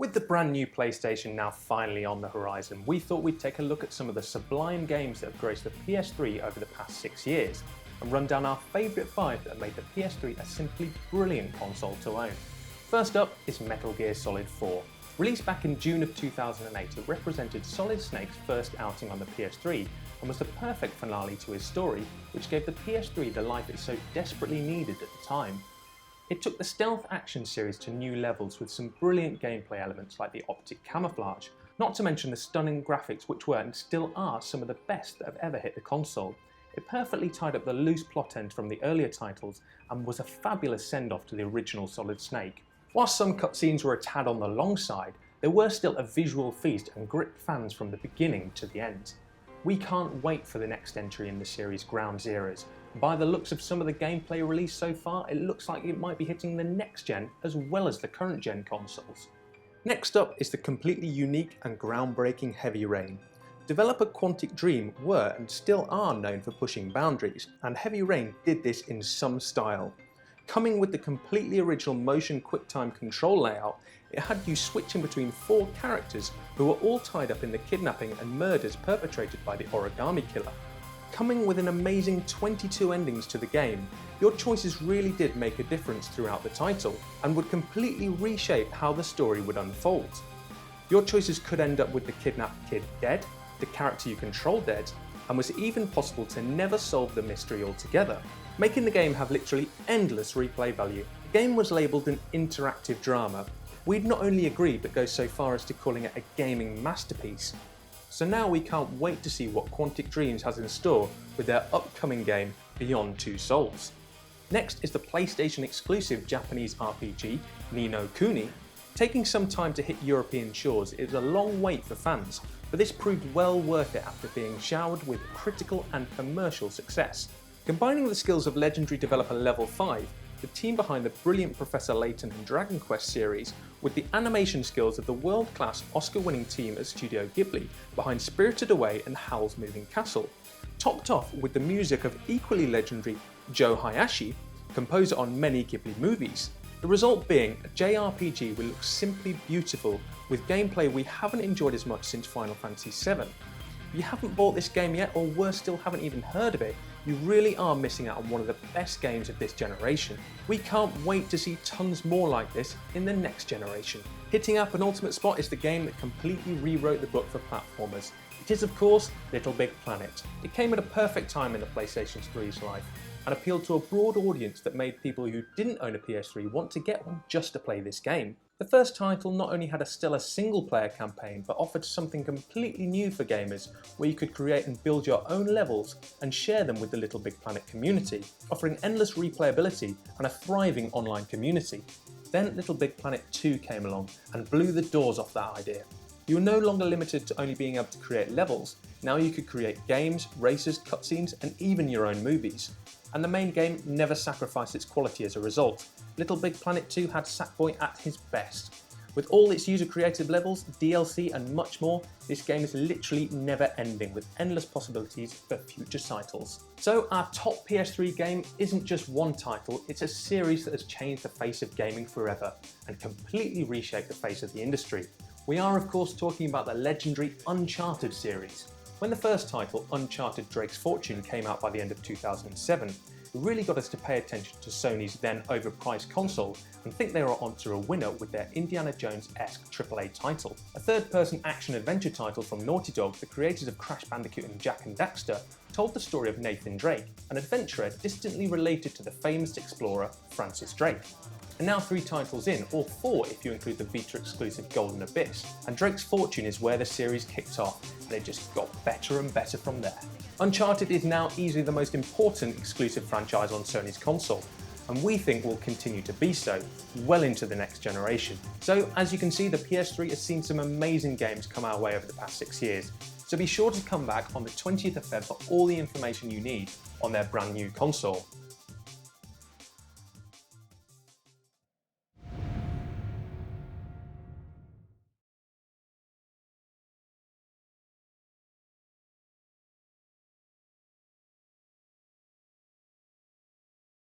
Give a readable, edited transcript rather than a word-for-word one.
With the brand new PlayStation now finally on the horizon, we thought we'd take a look at some of the sublime games that have graced the PS3 over the past 6 years, and run down our favourite 5 that have made the PS3 a simply brilliant console to own. First up is Metal Gear Solid 4. Released back in June of 2008, it represented Solid Snake's first outing on the PS3, and was the perfect finale to his story, which gave the PS3 the life it so desperately needed at the time. It took the stealth action series to new levels with some brilliant gameplay elements like the optic camouflage, not to mention the stunning graphics which were and still are some of the best that have ever hit the console. It perfectly tied up the loose plot end from the earlier titles and was a fabulous send-off to the original Solid Snake. Whilst some cutscenes were a tad on the long side, they were still a visual feast and gripped fans from the beginning to the end. We can't wait for the next entry in the series' Ground Zeroes. By the looks of some of the gameplay released so far, it looks like it might be hitting the next gen as well as the current gen consoles. Next up is the completely unique and groundbreaking Heavy Rain. Developer Quantic Dream were and still are known for pushing boundaries, and Heavy Rain did this in some style. Coming with the completely original motion QuickTime control layout, it had you switching between 4 characters who were all tied up in the kidnapping and murders perpetrated by the Origami Killer. Coming with an amazing 22 endings to the game, your choices really did make a difference throughout the title and would completely reshape how the story would unfold. Your choices could end up with the kidnapped kid dead, the character you control dead, and was even possible to never solve the mystery altogether, making the game have literally endless replay value. The game was labelled an interactive drama. We'd not only agree but go so far as to calling it a gaming masterpiece. So now we can't wait to see what Quantic Dreams has in store with their upcoming game Beyond Two Souls. Next is the PlayStation exclusive Japanese RPG Mii No Kuni. Taking some time to hit European shores, it was a long wait for fans, but this proved well worth it after being showered with critical and commercial success. Combining the skills of legendary developer Level 5, the team behind the brilliant Professor Layton and Dragon Quest series, with the animation skills of the world-class Oscar-winning team at Studio Ghibli behind Spirited Away and Howl's Moving Castle, topped off with the music of equally legendary Joe Hayashi, composer on many Ghibli movies. The result being a JRPG will look simply beautiful with gameplay we haven't enjoyed as much since Final Fantasy VII. If you haven't bought this game yet, or worse still haven't even heard of it, you really are missing out on one of the best games of this generation. We can't wait to see tons more like this in the next generation. Hitting our penultimate spot is the game that completely rewrote the book for platformers. It is of course Little Big Planet. It came at a perfect time in the PlayStation 3's life, and appealed to a broad audience that made people who didn't own a PS3 want to get one just to play this game. The first title not only had a stellar single-player campaign, but offered something completely new for gamers, where you could create and build your own levels and share them with the Little Big Planet community, offering endless replayability and a thriving online community. Then Little Big Planet 2 came along and blew the doors off that idea. You were no longer limited to only being able to create levels, now you could create games, races, cutscenes, and even your own movies. And the main game never sacrificed its quality as a result. Little Big Planet 2 had Sackboy at his best. With all its user-created levels, DLC and much more, this game is literally never ending with endless possibilities for future titles. So our top PS3 game isn't just one title, it's a series that has changed the face of gaming forever and completely reshaped the face of the industry. We are of course talking about the legendary Uncharted series. When the first title, Uncharted Drake's Fortune, came out by the end of 2007, it really got us to pay attention to Sony's then overpriced console and think they were onto a winner with their Indiana Jones-esque AAA title. A third-person action-adventure title from Naughty Dog, the creators of Crash Bandicoot and Jak and Daxter, told the story of Nathan Drake, an adventurer distantly related to the famous explorer Francis Drake. And now 3 titles in, or 4 if you include the Vita-exclusive Golden Abyss, and Drake's Fortune is where the series kicked off, and it just got better and better from there. Uncharted is now easily the most important exclusive franchise on Sony's console, and we think will continue to be so, well into the next generation. So as you can see, the PS3 has seen some amazing games come our way over the past 6 years, so be sure to come back on the 20th of Feb for all the information you need on their brand new console.